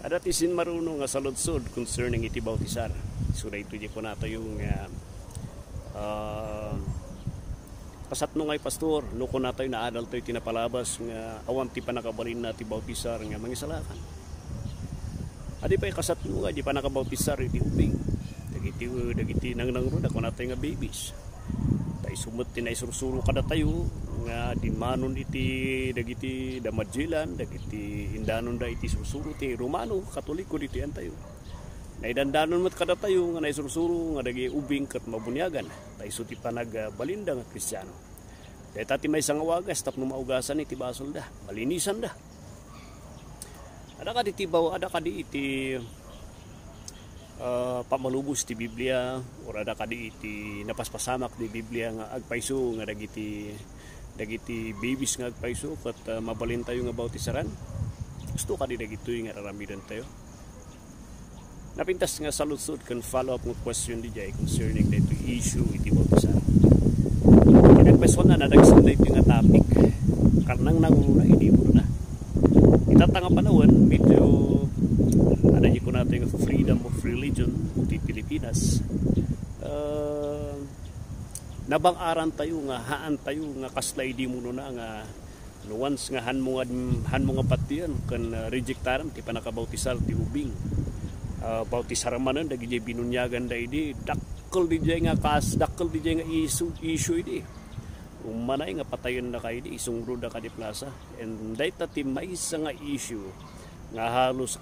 Ada tisin marunong nga saludsod concerning iti bautisar. So dayto di ko nato yung kasat no ngay pastor, no ko nato na adult tayo tinapalabas nga awam ti panakabalin na ti bautisar nga mangisalakan. Adi pa kasat no nga di pa nakabautisar iti ubing. Dagiti nangnangro na ko nato nga babies. Tay sumut tinay sursuro kada tayo nga dimanon iti dagiti damadjilan dagiti indanon da iti sursuro ti Romano Katoliko diti antayo naidandanon met kada tayo nga naisursuro nga dagi ubing ket mabunyagan tay suti panagbalinda nga Kristiyano dayta ti maysa nga wagas tapno maugasan iti basol da malinisan da ada ka diti baw ada ka di iti pamalubos ti Biblia or ada ka di iti napaspasamak di Biblia nga agpayso nga dagiti babies nga agpayso kat mabalin tayo nga bautisaran gusto ka di dagitoy nga raramidan tayo napintas nga saludsod kan follow up ng question di jay concerning dito issue iti bautisaran pinagpeswan na nadagsan na ito nga topic karnang nanguna hindi mo na itatanga panahon medyo ada ko natin yung freedom of religion di Pilipinas nabang-aran tayo nga haan tayo nga kaslay di mo na nga once nga han mo nga patian kan rejectaran ti panakabautisar ti ubing bautisar manan dagi jay binunyagan da idi dakkel di jay nga dakkel di jay nga issue idi umanay nga patayon na kay di isungro da kadi plaza and dayta ti maysa nga issue nga halos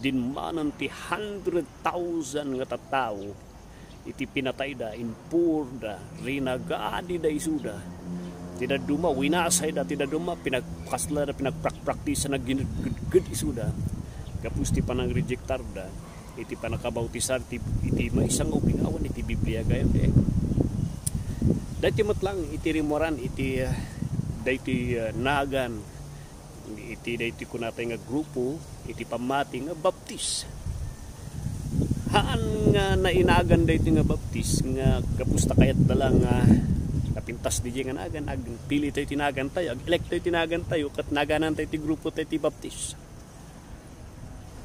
dinmanan ti 100,000 nga tattao iti pinatay da, impur da, rinagadi da isuda. Tidak duma, winasay da, tidak duma, pinagkasla da, pinagprak-praktisa na ginagud isuda. Kapus ti panang rejectar da, iti panakabautisar, iti maisang ubingawan, iti Biblia gayon de. Dati matlang, iti rimoran, iti nagan, iti kunatay nga grupo, iti pamati nga baptis. Haan nga nainagan dayto nga baptis nga kapusta kayat dala nga napintas di nga nagan ag pili tayo tinagan tayo ag elect tayo tinagan tayo kat naganan tayo ti grupo tayo ti baptis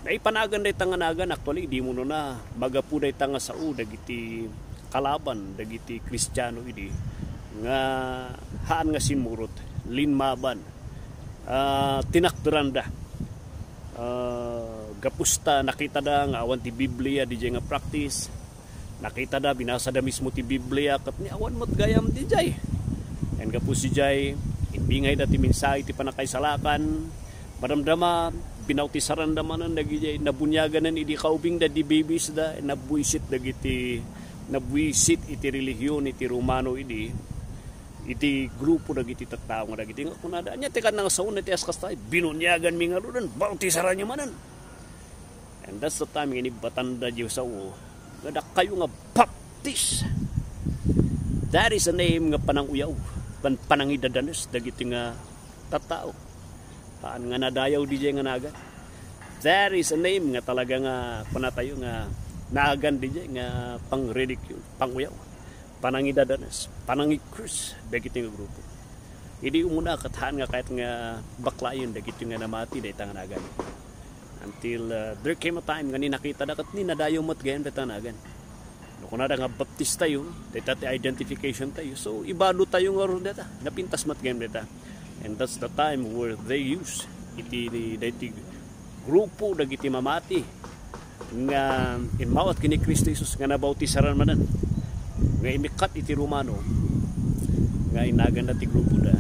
naipanagan dayto nga nagan actually di mo na magapu dayto nga sao dagiti kalaban dagiti Kristiyano idi nga haan nga sinmurot linmaban tinakderan da gapusta nakita da nga awan ti Biblia di jay nga practice nakita da binasa da mismo ti Biblia kat ni awan mat gayam di jay and gapus si jay inbingay da ti mensahe ti panakaisalakan madamdama binautisaran da manan dagi jay nabunyaganan idi kaubing da di babies da nabuisit dagiti nabuisit iti relihiyon iti Romano idi iti grupo dagiti tattao nga dagiti nga kunada nya tekan nga saun iti askas tayo binunyagan mi nga ludan bautisaran nya manan. And that's the time nga batanda diyo sa uo. Gadak kayo nga baptis. That is a name nga pananguyaw. Panangidadanes. Dagiti nga tatao. Haan nga nadayaw di nga nagan. That is a name nga talaga nga panatayo nga nagan di nga pang-ridicule. Panguyaw. Panangidadanes. Panangikrus. Dagiti nga grupo. Hindi umuna katahan nga kahit nga baklayon. Dagiti nga namati. Dahita nga nagan. Until there came a time nga ni nakita dakat ni nadayo mat gayon betanagan. No kuna da nga baptist tayo, data ti identification tayo. So ibalo tayo nga ron data, napintas mat gayon data. And that's the time where they use iti grupo dagiti mamati nga inmawat kini Kristo Jesus nga nabautisaran manan. Nga imikat iti Romano nga inagan ti grupo da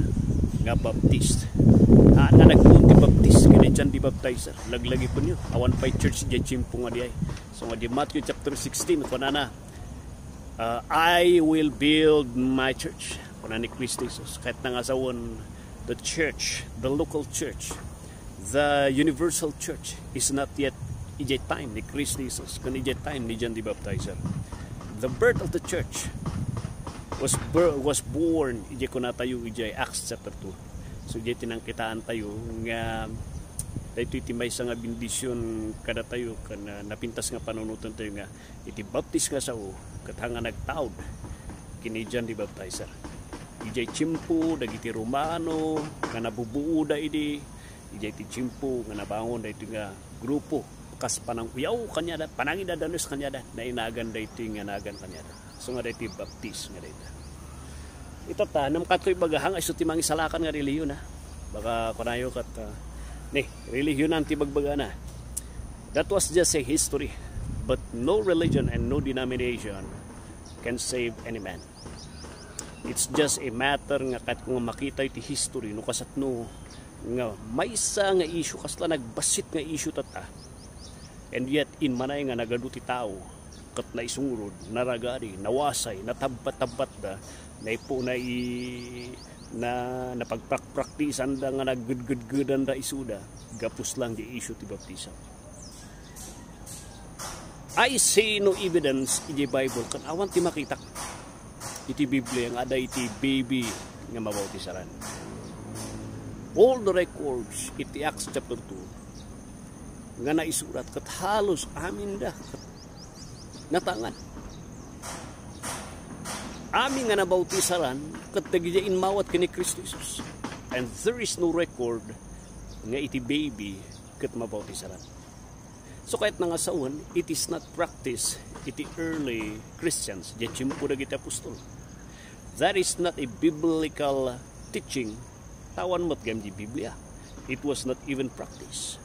nga baptist. Na nagpunti baptist kini dyan di baptizer laglagi po nyo awan pa'y church dyan chimpo nga di ay so nga di Matthew chapter 16 kunana I will build my church kunana ni Kristo Jesus kahit nangasawon the church, the local church, the universal church is not yet ijay time ni Kristo Jesus kun ijay time ni dyan di baptizer. The birth of the church was born ijay kunatayo ijay Acts chapter 2. So ijay tinangkitaan tayo nga daytoy iti maysa nga bendisyon kada tayo kana napintas nga panunutan tayo nga iti baptis nga sao ket nga nagtaod kini dyan di baptizer. Ijay chimpo dagiti Romano nga nabubuo da idi ijay ti chimpo nga nabangon daytoy nga grupo kas panang uyaw kanya da panangin da danos kanya da na inagan da ito yung anagan kanya da so nga da ito baptis nga da ito ito ta namkat ko'y bagahang iso timang isalakan nga reliyon na baka kunayo kat reliyon ang tibagbaga na that was just a history but no religion and no denomination can save any man. It's just a matter nga kat kung makita iti history no kasatno nga may isa nga issue kasla nagbasit nga issue tata and yet in manay nga nagaduti tao kat na isungurod naragari nawasay natabbat-tabbat da na ipo na napagpraktisan da nga naggud-gud-gudan da isuda gapus lang di issue ti baptism. I see no evidence in the Bible kan awan ti makita iti Biblia nga ada iti baby nga mabautisaran. All the records iti Acts chapter 2 nga naisurat kat halos amin da natangan. Amin nga nabautisaran kat dagiyain mawat kini Kristo Jesus. And there is no record nga iti baby kat mabautisaran. So kahit nangasawan, it is not practice iti early Christians. Diyan po na kita apostol. That is not a biblical teaching. Tawan mo't gam di Biblia. It was not even practice.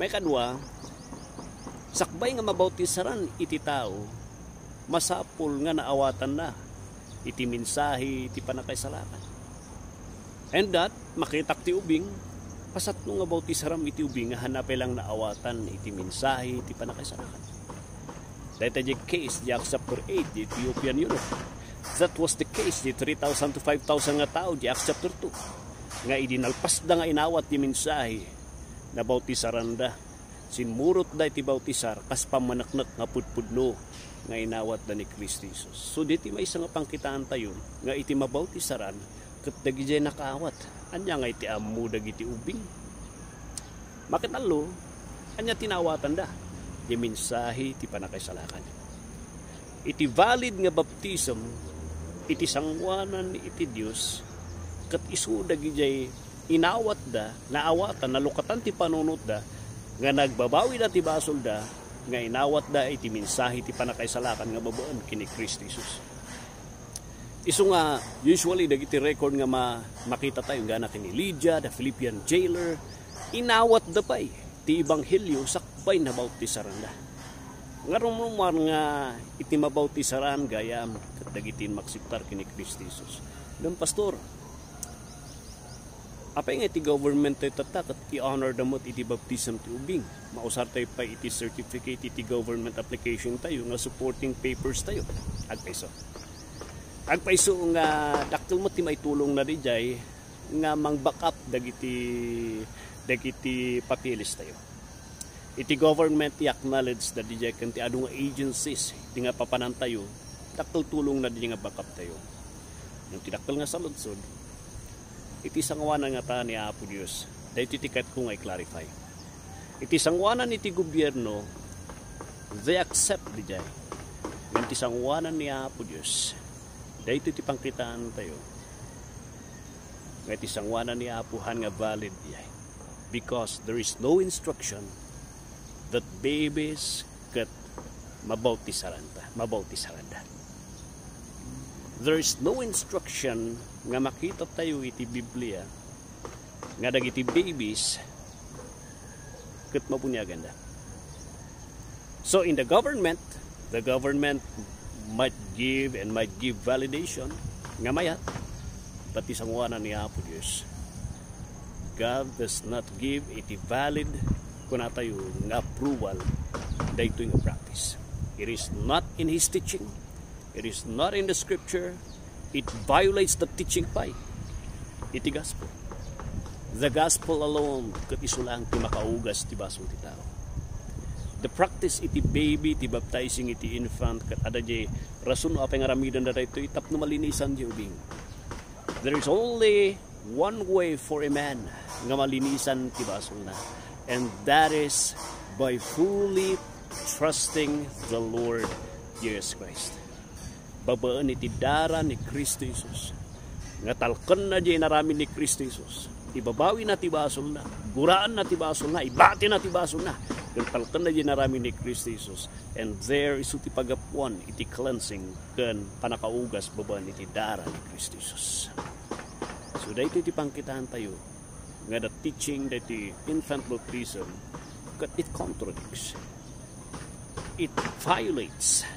May kadwa, sakbay nga mabautisaran iti tao, masapul nga naawatan na iti mensahe iti panakaisalakan. And that, makitak ti ubing, pasat nung nga bautisaram iti ubing nga hanapay lang naawatan iti mensahe iti panakaisalakan. Dahil tayo case di Acts chapter 8 di Ethiopian eunuch. That was the case di 3,000 to 5,000 nga tao di Acts chapter 2 nga idinalpas da nga inawat di mensahe na bautisaran da sinmurot da iti bautisar kas pamanaknak nga pudpudno nga inawat da ni Kristo Jesus. So diti may isang pangkitaan tayo nga iti mabautisaran ket dagiti nakaawat anya nga iti ammo dagiti ubing makitalo anya tinawatan da di mensahe ti panakaisalakan. Iti valid nga baptism iti sangwanan iti Dios ket isu dagiti inawat da naawatan nalukatan ti panunot da nga nagbabawi da ti basol da nga inawat da iti mensahe ti panakaisalakan nga babaan kini Kristo Jesus. Isu nga usually dagiti record nga makita tayo nga na kini Lydia, the Philippian jailer, inawat da pay ti ebanghelyo sakbay na bautisaran da. Nga rumumar nga iti mabautisaran gayam ket dagiti maksiptar kini Kristo Jesus. Dam pastor, apay nga iti government tayo tatak at i-honor damot iti baptism ti ubing. Mausar tayo pa iti certificate iti government application tayo nga supporting papers tayo. Agpaiso nga dakkel mo ti maitulong na dijay nga mang-back up dagiti papilis tayo. Iti government i-acknowledge na dijay kanti adu nga agencies iti nga papanan tayo dakkel tulong na dijay nga backup tayo. Yung tidakkel nga sa lunsod iti sangwanan nga ta ni Apo Dios. Dahil titikat ko nga i-clarify. Iti sangwanan iti gobyerno, they accept dijay. Iti sangwanan ni Apo Dios. Dahil iti pangkitaan tayo. Nga iti sangwanan ni Apuhan nga valid dijay. Because there is no instruction that babies ket mabautisaran da. There is no instruction nga makita tayo iti Biblia nga dagiti babies ket mabunyagan da. So in the government might give validation nga mayat but isangwanan ni Apo Dios. God does not give iti valid kuna tayo nga approval daytoy nga practice. It is not in His teaching. It is not in the scripture. It violates the teaching pa iti gospel. The gospel alone ket isu lang ti makaugas ti basol ti tao. The practice iti baby ti baptizing iti infant ket adajay rason apay nga ramidan da daytoy tapno malinisan di ubing. There is only one way for a man nga malinisan ti basol na, and that is by fully trusting the Lord Jesus Christ. Babaan iti dara ni Kristo Jesus nga talken na di narami ni Kristo Jesus, ibabawi na ti basol na, guraan na ti basol na, ibati na ti basol na, Kan palkan na ginarami ni Kristo Jesus. And there isu ti pagapuan iti cleansing kan panakaugas baban iti dara ni Kristo Jesus. So dahito iti pangkitaan tayo nga the teaching that the infant baptism it contradicts. It violates.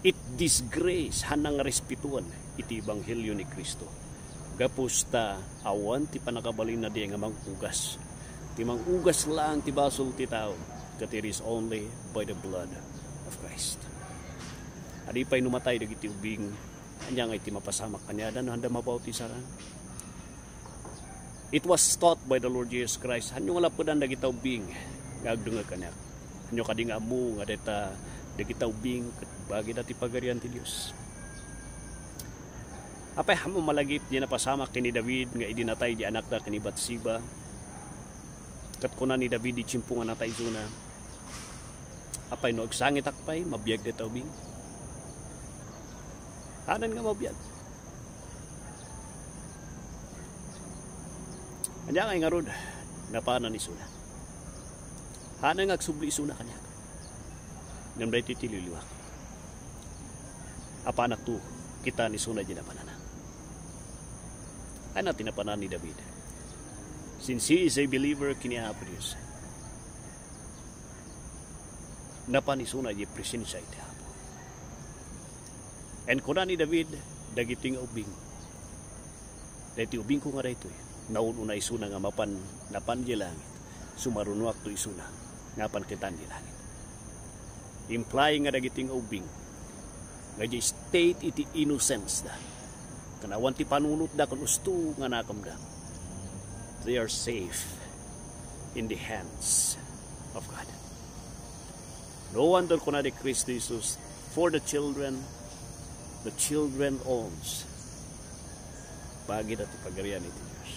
It disgrace hanang respetuan iti ebanghelyo ni Kristo. Gapos ta awan ti panakabalin na di nga mangugas. Ti mangugas lang ti basol ti tao. That it is only by the blood of Christ. Adi pa'y numatay dagiti ubing. Anya nga iti mapasamak kanya dan handa mabautisaran. It was taught by the Lord Jesus Christ. Hanyo nga lapudan dagita ubing. Ngagdunga kanya. Hanyo kading amu nga deta dagita ubing bagi dati pagarian ti Dios. Apay hamo malagip di napasamak kini David nga idinatay di anak da kini Batsiba. Kat kuna ni David di chimpungan natay zuna. Apay no agsangit akpay mabiyag deta ubing. Hanan nga mabiyag. Anya nga ngarod napanan ni suna. Hanan nga agsubli suna kanya. Namday titililiwak. Apa anak tu kita ni suna di napanana. Ay natin napanan ni David. Since he is a believer kini apo Dios. Napan ni suna di presensya iti apo. And kuna ni David dagiting ubing. Dati ubing ko nga dito naununa isuna nga mapan napan di langit. Sumarunwak to isuna ngapan kitan di langit. Implying nga dagiting ubing nga di state iti innocence da. Kanawan ti panunot da kun usto nga nakam da. They are safe in the hands of God. No wonder kuna di Kristo Jesus for the children owns bagi dati pagarian iti Dios.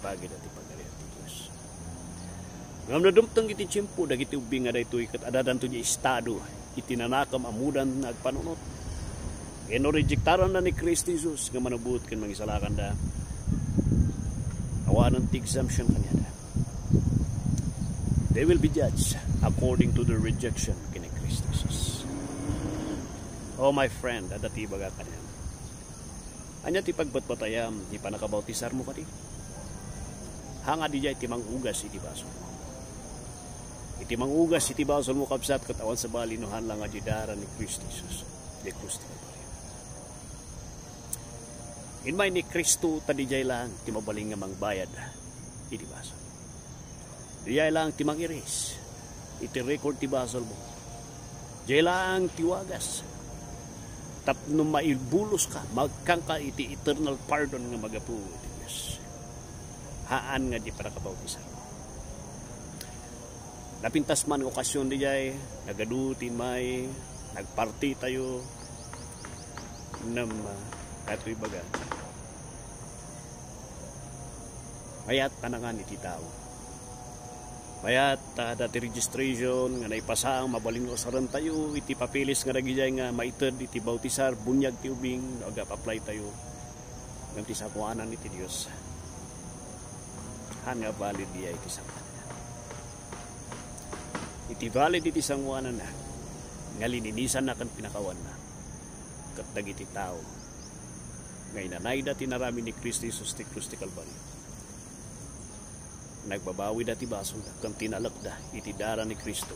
Bagi dati pagarian iti Dios. Ngam na dumtang iti tiyempo dagiti ubing nga daytoy ket adadan to di estado iti nanakam amudan nagpanunot. Eno rejectaran na ni Kristo Jesus nga manubut ken mangisalakan da. Awanan ti exemption kanya da. They will be judged according to the rejection kini Kristo Jesus. Oh my friend, adati baga kanya. Anya ti pagbatbatayam di panakabautisar mo kadi. Hanga di jay ti mangugas iti baso. Iti mangugas iti baso mo kapsat katawan sa balinuhan lang adi dara ni Kristo Jesus. Di Kristo. Inmay ni Kristo tadijay lang ti mabaling nga mangbayad iti baso. Dijay lang ti mangiris iti record ti basol mo. Dijay lang ti wagas. Tapno maibulos ka magkangka iti eternal pardon nga magapu iti Dios. Haan nga di para kabautisan. Napintas man okasyon dijay nagaduti may nagparty tayo nam katoy baga. Mayat tanangan iti tao. Mayat dati registration nga naipasang mabaling osaran tayo iti papilis nga dagijay nga maited iti bautisar bunyag ti ubing aga apply tayo ngam ti sakuanan iti Dios. Han nga valid diay iti sakuanan. Iti valid iti sakuanan na nga lininisan na kan pinakawan na ket dagiti tao nga inanay dati narami ni Kristo Jesus ti krus ti Kalbaryo. Nagbabawi dati baso kang tinalak da iti dara ni Kristo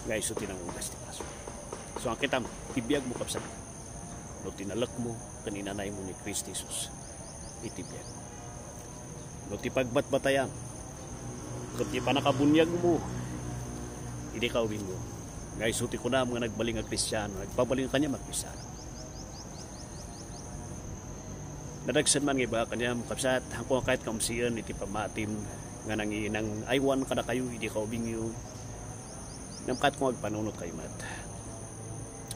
nga iso tinangugas ti baso. So ang kitam tibiyag mo kapsat no tinalak mo kaninanay mo ni Kristo Jesus itibiyag no ti pagbatbatayan ket ti panakabunyag mo idi kaubing mo nga iso ti kunam nga nagbaling nga Kristiyano nagpabaling kanya magkristyano. Nadagsan man nga iba kanya kapsat hangko kahit kamsiyan iti pamatim nga nanginang aywan kada kayo hindi ka ubing yun namkat kung agpanunot kayo mat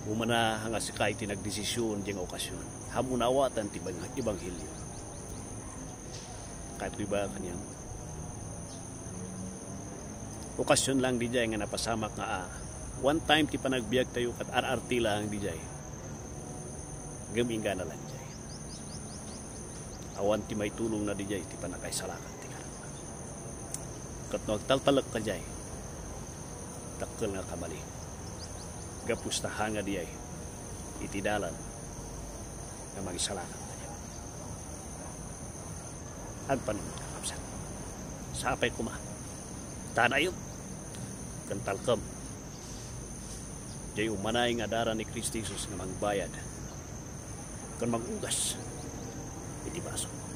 umana hanga si kahit tinagdesisyon diyang okasyon hamunawatan ti ibanghilyo kahit iba kanyang okasyon lang di jay nga napasamak nga one time ti panagbiag tayo kat RRT lang di jay gaming na lang jay awan ti may tulong na di jay ti panakaisalakan Kat nagtaltalak ka jay. Takkel nga kamali. Gapus na hanga diyay. Itidalan na magisalakan ka niya. Agpan mo kakapsan. Sapay kuma. Tanayot. Kantalkam. Jay umanay nga dara ni Kristi Jesus nga magbayad. Kan magugas. Iti baso.